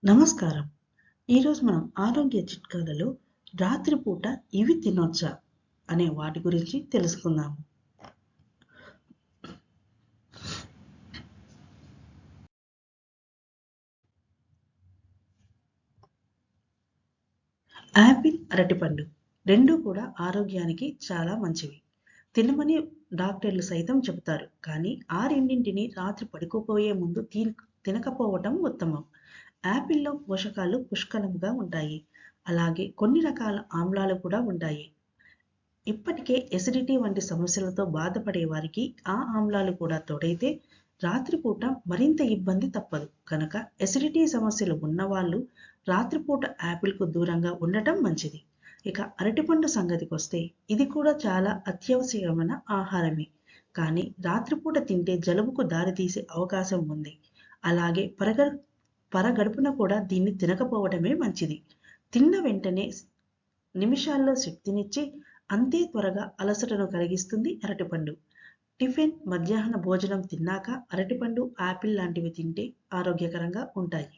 నమస్కారం. ఈరోజు మనం ఆరోగ్య చిట్కాలలో రాత్రిపూట ఇవి తినొచ్చా అనే వాటి గురించి తెలుసుకుందాము. యాపిల్, అరటిపండు రెండూ కూడా ఆరోగ్యానికి చాలా మంచివి. తినమని డాక్టర్లు సైతం చెబుతారు. కానీ ఆ రెండింటిని రాత్రి పడుకోబోయే ముందు తినకపోవటం ఉత్తమం. యాపిల్‌లో పోషకాలు పుష్కలంగా ఉంటాయి. అలాగే కొన్ని రకాల ఆమ్లాలు కూడా ఉంటాయి. ఇప్పటికే ఎసిడిటీ వంటి సమస్యలతో బాధపడే వారికి ఆ ఆమ్లాలు కూడా తోడైతే రాత్రిపూట మరింత ఇబ్బంది తప్పదు. కనుక ఎసిడిటీ సమస్యలు ఉన్నవాళ్ళు రాత్రిపూట యాపిల్‌కు దూరంగా ఉండటం మంచిది. ఇక అరటిపండు సంగతికొస్తే ఇది కూడా చాలా అత్యవసరమైన ఆహారమే. కానీ రాత్రిపూట తింటే జలుబుకు దారితీసే అవకాశం ఉంది. అలాగే పరగడుపున కూడా దీన్ని తినకపోవడమే మంచిది. తిన్న వెంటనే నిమిషాల్లో శక్తినిచ్చి అంతే త్వరగా అలసటను కలిగిస్తుంది అరటిపండు. టిఫిన్, మధ్యాహ్న భోజనం తిన్నాక అరటిపండు, ఆపిల్ లాంటివి తింటే ఆరోగ్యకరంగా ఉంటాయి.